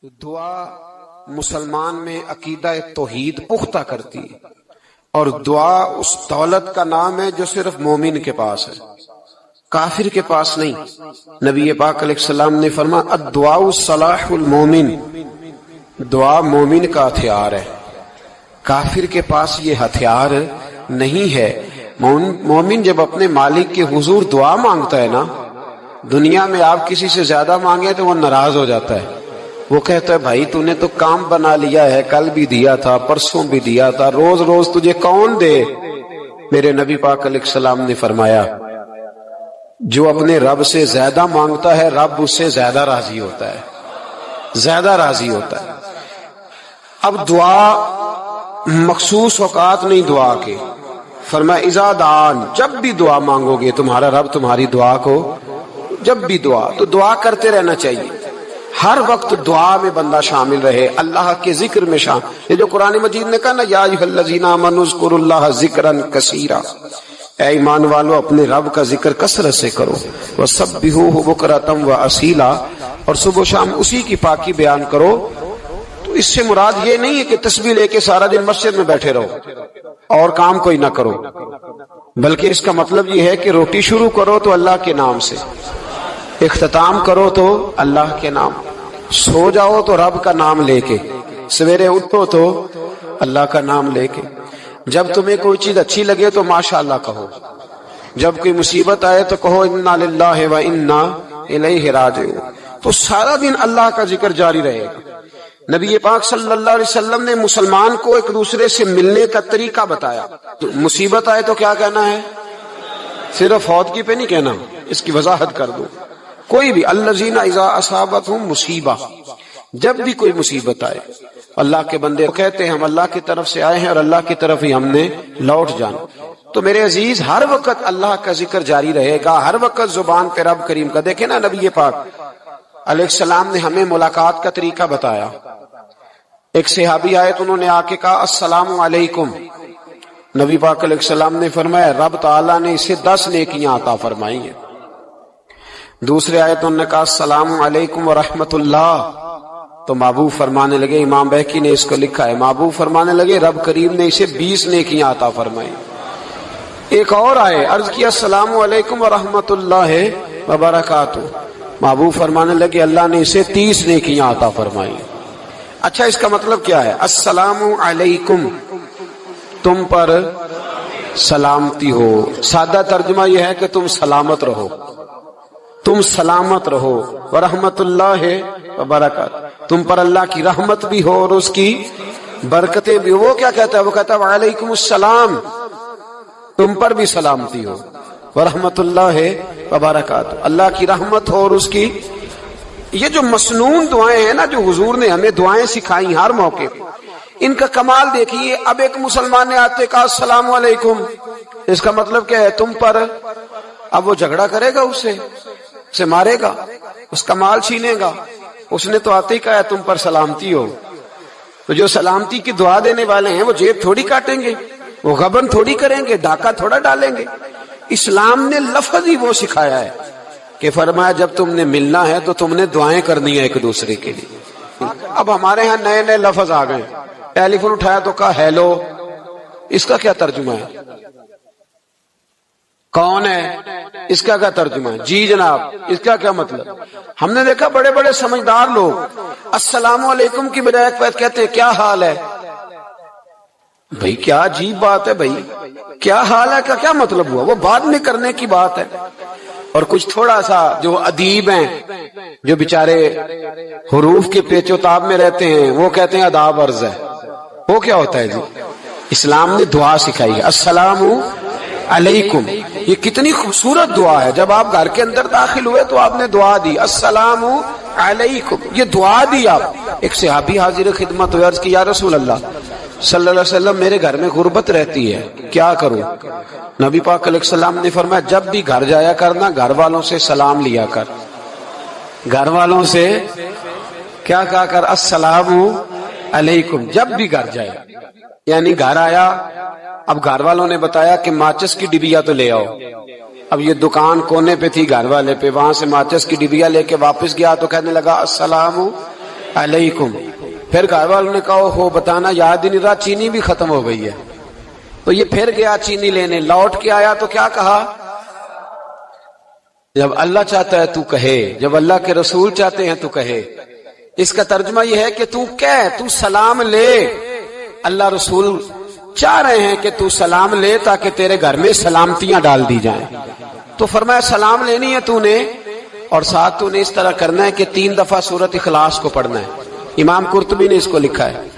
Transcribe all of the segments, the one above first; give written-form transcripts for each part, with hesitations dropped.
دعا مسلمان میں عقیدہ توحید پختہ کرتی ہے، اور دعا اس دولت کا نام ہے جو صرف مومن کے پاس ہے، کافر کے پاس نہیں۔ نبی پاک علیہ السلام نے فرمایا الدعاء صلاح المومن، دعا مومن کا ہتھیار ہے، کافر کے پاس یہ ہتھیار نہیں ہے۔ مومن جب اپنے مالک کے حضور دعا مانگتا ہے نا، دنیا میں آپ کسی سے زیادہ مانگے تو وہ ناراض ہو جاتا ہے، وہ کہتا ہے بھائی تو نے تو کام بنا لیا ہے، کل بھی دیا تھا، پرسوں بھی دیا تھا، روز روز تجھے کون دے؟ میرے نبی پاک علیہ السلام نے فرمایا جو اپنے رب سے زیادہ مانگتا ہے رب اس سے زیادہ راضی ہوتا ہے، زیادہ راضی ہوتا ہے۔ اب دعا مخصوص اوقات نہیں دعا کے، فرمایا اذا دعان، جب بھی دعا مانگو گے تمہارا رب تمہاری دعا کو، جب بھی دعا تو دعا کرتے رہنا چاہیے، ہر وقت دعا میں بندہ شامل رہے، اللہ کے ذکر میں شامل۔ یہ جو قرآن مجید نے کہا نا یا ایھا الذین آمنوا اذکروا اللہ ذکرا کثیرا، اے ایمان والو اپنے رب کا ذکر کثرت سے کرو، وسبحوہ بکرۃ واصیلا، اور صبح و شام اسی کی پاکی بیان کرو۔ تو اس سے مراد یہ نہیں ہے کہ تسبیح لے کے سارا دن مسجد میں بیٹھے رہو اور کام کوئی نہ کرو، بلکہ اس کا مطلب یہ ہے کہ روٹی شروع کرو تو اللہ کے نام سے، اختتام کرو تو اللہ کے نام، سو جاؤ تو رب کا نام لے کے، سویرے اٹھو تو اللہ کا نام لے کے، جب تمہیں کوئی چیز اچھی لگے تو ماشاءاللہ کہو، جب کوئی مصیبت آئے تو کہو انا للہ و انا الیہ راجعون۔ تو سارا دن اللہ کا ذکر جاری رہے گا۔ نبی پاک صلی اللہ علیہ وسلم نے مسلمان کو ایک دوسرے سے ملنے کا طریقہ بتایا۔ مصیبت آئے تو کیا کہنا ہے؟ صرف فوت کی پہ نہیں کہنا، اس کی وضاحت کر دو۔ کوئی بھی الذین اذا اصابتہم مصیبہ، جب بھی کوئی مصیبت آئے اللہ کے بندے کہتے ہیں ہم اللہ کی طرف سے آئے ہیں اور اللہ کی طرف ہی ہم نے لوٹ جانا۔ تو میرے عزیز ہر وقت اللہ کا ذکر جاری رہے گا، ہر وقت زبان پہ رب کریم کا۔ دیکھیں نا نبی پاک علیہ السلام نے ہمیں ملاقات کا طریقہ بتایا۔ ایک صحابی آئے تو انہوں نے آ کے کہا السلام علیکم، نبی پاک علیہ السلام نے فرمایا رب تعالیٰ نے اسے 10 نیکیاں عطا فرمائی ہیں۔ دوسرے آئے تو انہوں نے کہا السلام علیکم ورحمۃ اللہ، تو محبوب فرمانے لگے، امام بہقی نے اس کو لکھا ہے، محبوب فرمانے لگے رب کریم نے اسے 20 نیکیاں عطا فرمائی۔ ایک اور آئے، عرض کیا السلام علیکم ورحمۃ اللہ وبرکاتہ، محبوب فرمانے لگے اللہ نے اسے 30 نیکیاں عطا فرمائی۔ اچھا اس کا مطلب کیا ہے؟ السلام علیکم، تم پر سلامتی ہو، سادہ ترجمہ یہ ہے کہ تم سلامت رہو، تم سلامت رہو، ورحمت اللہ وبرکاتہ، تم پر اللہ کی رحمت بھی ہو اور اس کی برکتیں بھی ہو۔ وہ کیا کہتا ہے؟ وہ کہتا ہے وعلیکم السلام، تم پر بھی سلامتی ہو، ورحمت اللہ وبرکاتہ، اللہ کی رحمت ہو اور اس کی۔ یہ جو مسنون دعائیں ہیں نا جو حضور نے ہمیں دعائیں سکھائی ہر موقع پہ، ان کا کمال دیکھیے۔ اب ایک مسلمان نے آتے کہا السلام علیکم، اس کا مطلب کیا ہے؟ تم پر۔ اب وہ جھگڑا کرے گا اسے مارے گا، اس کا مال چھینے گا؟ اس نے تو آتے ہی کہا تم پر سلامتی ہو۔ تو جو سلامتی کی دعا دینے والے ہیں وہ جیب تھوڑی کاٹیں گے، وہ غبن تھوڑی کریں گے، ڈاکہ تھوڑا ڈالیں گے۔ اسلام نے لفظ ہی وہ سکھایا ہے کہ فرمایا جب تم نے ملنا ہے تو تم نے دعائیں کرنی ہے ایک دوسرے کے لیے۔ اب ہمارے ہاں نئے نئے لفظ آ گئے، ٹیلی فون اٹھایا تو کہا ہیلو، اس کا کیا ترجمہ ہے؟ کون ہے؟ اس کا کیا ترجمہ ہے؟ جی جناب، اس کا کیا مطلب؟ ہم نے دیکھا بڑے بڑے سمجھدار لوگ السلام علیکم کی بجائے کہتے ہیں کیا حال ہے؟ بھائی کیا عجیب بات ہے، بھائی کیا حال ہے کا کیا مطلب ہوا؟ وہ بعد میں کرنے کی بات ہے۔ اور کچھ تھوڑا سا جو ادیب ہیں جو بیچارے حروف کے پیچ و تاب میں رہتے ہیں وہ کہتے ہیں آداب عرض ہے۔ وہ کیا ہوتا ہے جی؟ اسلام نے دعا سکھائی ہے السلام علیکم، یہ کتنی خوبصورت دعا ہے۔ جب آپ گھر کے اندر داخل ہوئے تو آپ نے دعا دی السلام علیکم، یہ دعا دی آپ۔ ایک صحابی حاضر خدمت ہوئے، عرض کی یا رسول اللہ صلی اللہ علیہ وسلم میرے گھر میں غربت رہتی ہے، کیا کروں؟ نبی پاک علیہ السلام نے فرمایا جب بھی گھر جایا کرنا گھر والوں سے سلام لیا کر، گھر والوں سے کیا کہا کر؟ السلام علیکم، جب بھی گھر جائے۔ یعنی گھر آیا، اب گھر والوں نے بتایا کہ ماچس کی ڈبیا تو لے آؤ۔ اب یہ دکان کونے پہ تھی گھر والے پہ، وہاں سے ماچس کی ڈبیا لے کے واپس گیا تو کہنے لگا السلام علیکم. پھر گھر والوں نے کہا ہو بتانا یاد ہی نہیں رہا, چینی بھی ختم ہو گئی ہے. تو یہ پھر گیا چینی لینے, لوٹ کے آیا تو کیا کہا, جب اللہ چاہتا ہے تو کہے, جب اللہ کے رسول چاہتے ہیں تو کہے. اس کا ترجمہ یہ ہے کہ تو کہہ, تو سلام لے. اللہ رسول چاہ رہے ہیں کہ تو سلام لے تاکہ تیرے گھر میں سلامتیاں ڈال دی جائیں. تو فرمایا سلام لینی ہے تو نے, اور ساتھ تو نے اس طرح کرنا ہے کہ 3 دفعہ سورۃ اخلاص کو پڑھنا ہے. امام قرطبی نے اس کو لکھا ہے.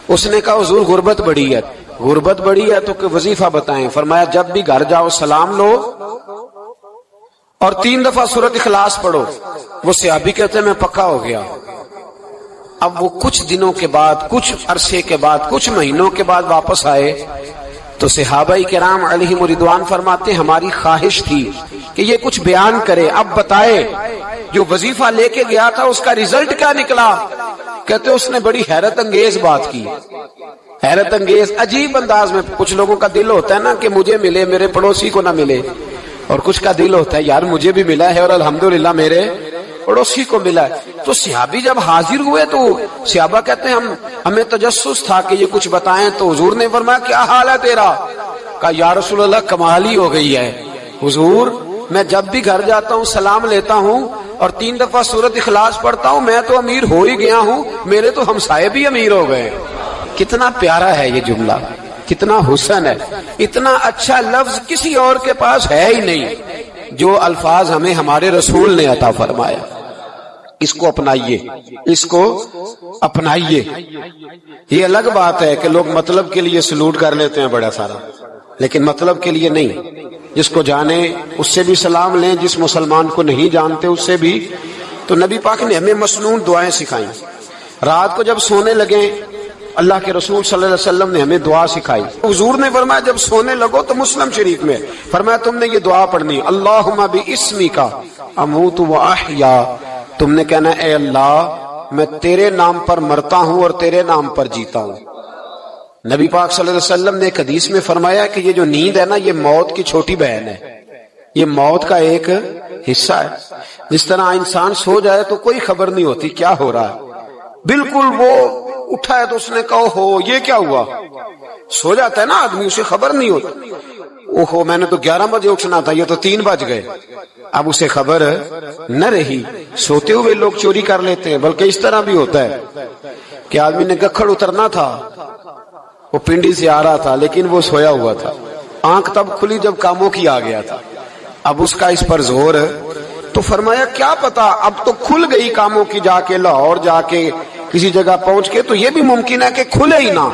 اس نے کہا حضور غربت بڑی ہے. غربت بڑی ہے تو کہ وظیفہ بتائیں. فرمایا جب بھی گھر جاؤ سلام لو اور 3 دفعہ سورۃ اخلاص پڑھو. وہ صحابی کہتے ہیں میں پکا ہو گیا. اب وہ کچھ دنوں کے بعد, کچھ عرصے کے بعد, کچھ مہینوں کے بعد واپس آئے تو صحابہ کرام علیہم رضوان فرماتے ہیں ہماری خواہش تھی کہ یہ کچھ بیان کرے, اب بتائے جو وظیفہ لے کے گیا تھا اس کا ریزلٹ کیا نکلا. کہتے اس نے بڑی حیرت انگیز بات کی, حیرت انگیز عجیب انداز میں. کچھ لوگوں کا دل ہوتا ہے نا کہ مجھے ملے میرے پڑوسی کو نہ ملے, اور کچھ کا دل ہوتا ہے یار مجھے بھی ملا ہے اور الحمدللہ میرے پڑوسی کو ملا ہے. تو صحابی جب حاضر ہوئے تو صحابہ کہتے ہیں ہمیں تجسس تھا کہ یہ کچھ بتائیں. تو حضور نے فرمایا کیا حال ہے تیرا. کہا یا رسول اللہ کمال ہی ہو گئی ہے حضور, میں جب بھی گھر جاتا ہوں سلام لیتا ہوں اور 3 دفعہ سورۃ اخلاص پڑھتا ہوں. میں تو امیر ہو ہی گیا ہوں, میرے تو ہمسائے بھی امیر ہو گئے. کتنا پیارا ہے یہ جملہ, کتنا حسن ہے. اتنا اچھا لفظ کسی اور کے پاس ہے ہی نہیں جو الفاظ ہمیں ہمارے رسول نے عطا فرمایا. اس کو اپنائیے, اس کو اپنائیے. یہ الگ بات ہے کہ لوگ مطلب کے لیے سلوٹ کر لیتے ہیں بڑا سارا, لیکن مطلب کے لیے نہیں. جس کو جانے اس سے بھی سلام لیں, جس مسلمان کو نہیں جانتے اس سے بھی. تو نبی پاک نے ہمیں مسنون دعائیں سکھائیں. رات کو جب سونے لگیں اللہ کے رسول صلی اللہ علیہ وسلم نے ہمیں دعا سکھائی. حضور نے فرمایا جب سونے لگو تو مسلم شریف میں فرمایا تم نے یہ دعا پڑھنی, اللہم باسمک اموت و احیا. تم نے کہنا اے اللہ میں تیرے نام پر مرتا ہوں اور تیرے نام پر جیتا ہوں. نبی پاک صلی اللہ علیہ وسلم نے ایک حدیث میں فرمایا کہ یہ جو نیند ہے نا یہ موت کی چھوٹی بہن ہے, یہ موت کا ایک حصہ ہے. جس طرح انسان سو جائے تو کوئی خبر نہیں ہوتی کیا ہو رہا ہے, بالکل وہ اٹھا ہے تو اس نے کہا ہو یہ کیا ہوا. سو جاتا ہے نا آدمی, اسے خبر نہیں ہوتی. اوہو میں نے تو 11 بجے اٹھنا تھا, یہ تو 3 بج گئے. اب اسے خبر نہ رہی. سوتے ہوئے لوگ چوری کر لیتے ہیں, بلکہ اس طرح بھی ہوتا ہے کہ آدمی نے گکھڑ اترنا تھا, وہ پنڈی سے آ رہا تھا لیکن وہ سویا ہوا تھا. آنکھ تب کھلی جب کاموں کی آ گیا تھا. اب اس کا اس پر زور, تو فرمایا کیا پتا اب تو کھل گئی کاموں کی, جا کے لاہور جا کے کسی جگہ پہنچ کے. تو یہ بھی ممکن ہے کہ کھلے ہی نہ,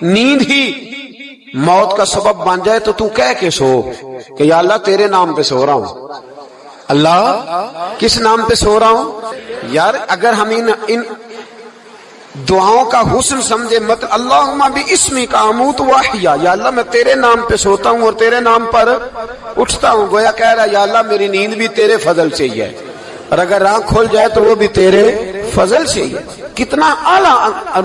نیند ہی موت کا سبب بن جائے. تو کہہ کے سو کہ یا اللہ تیرے نام پہ سو رہا ہوں. اللہ کس نام پہ سو رہا ہوں یار. اگر ہم ان دعاؤں کا حسن سمجھے, مت اللہم باسمک اموت و احیا, یا اللہ میں تیرے نام پہ سوتا ہوں اور تیرے نام پر اٹھتا ہوں. گویا کہہ رہا یا اللہ میری نیند بھی تیرے فضل سے ہی ہے, اور اگر آنکھ کھل جائے تو وہ بھی تیرے فضل سے ہی ہے. کتنا اعلیٰ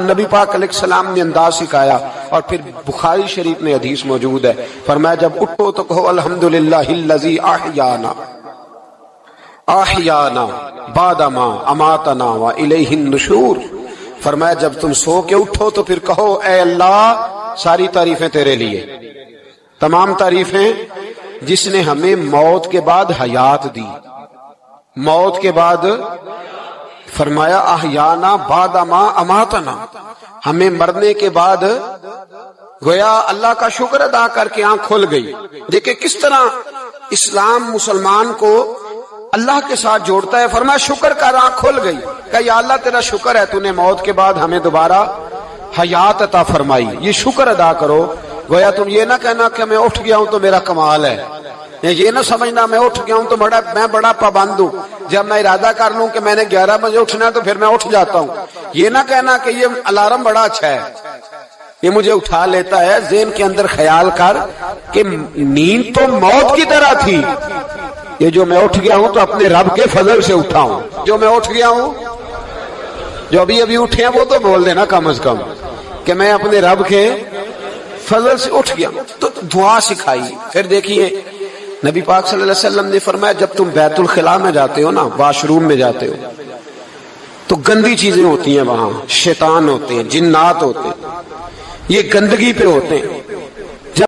نبی پاک علیہ السلام نے انداز سکھایا. اور پھر بخاری شریف میں حدیث موجود ہے, فرمایا جب اٹھو تو کہو الحمدللہ الذی احیانا بعد ما اماتنا والیہ النشور. فرمایا جب تم سو کے اٹھو تو پھر کہو اے اللہ ساری تعریفیں تیرے لیے, تمام تعریفیں جس نے ہمیں موت کے بعد حیات دی. موت کے بعد فرمایا احیانا بعد ما اماتنا, ہمیں مرنے کے بعد گویا اللہ کا شکر ادا کر کے آنکھ کھل گئی. دیکھیں کس طرح اسلام مسلمان کو اللہ کے ساتھ جوڑتا ہے. فرمایا شکر کر, آنکھ کھل گئی. کہ یا اللہ تیرا شکر ہے تو نے موت کے بعد ہمیں دوبارہ حیات عطا فرمائی, یہ شکر ادا کرو. گویا تم یہ نہ کہنا کہ میں اٹھ گیا ہوں تو میرا کمال ہے, یہ نہ سمجھنا میں اٹھ گیا ہوں تو میں بڑا پابند ہوں. جب میں ارادہ کر لوں کہ میں نے 11 بجے اٹھنا ہے تو پھر میں اٹھ جاتا ہوں. یہ نہ کہنا کہ یہ الارم بڑا اچھا ہے, یہ مجھے اٹھا لیتا ہے. ذہن کے اندر خیال کر کہ نیند تو موت کی طرح تھی, یہ جو میں اٹھ گیا ہوں تو اپنے رب کے فضل سے اٹھا ہوں. جو میں اٹھ گیا ہوں, جو ابھی اٹھے ہیں وہ تو بول دینا کم از کم کہ میں اپنے رب کے فضل سے اٹھ گیا. تو دعا سکھائی. پھر دیکھیے نبی پاک صلی اللہ علیہ وسلم نے فرمایا جب تم بیت الخلاء میں جاتے ہو نا, واش روم میں جاتے ہو, تو تو گندی چیزیں ہوتی ہیں وہاں، شیطان ہوتے ہیں، جنات ہوتے ہیں، یہ گندگی پہ ہوتے ہیں۔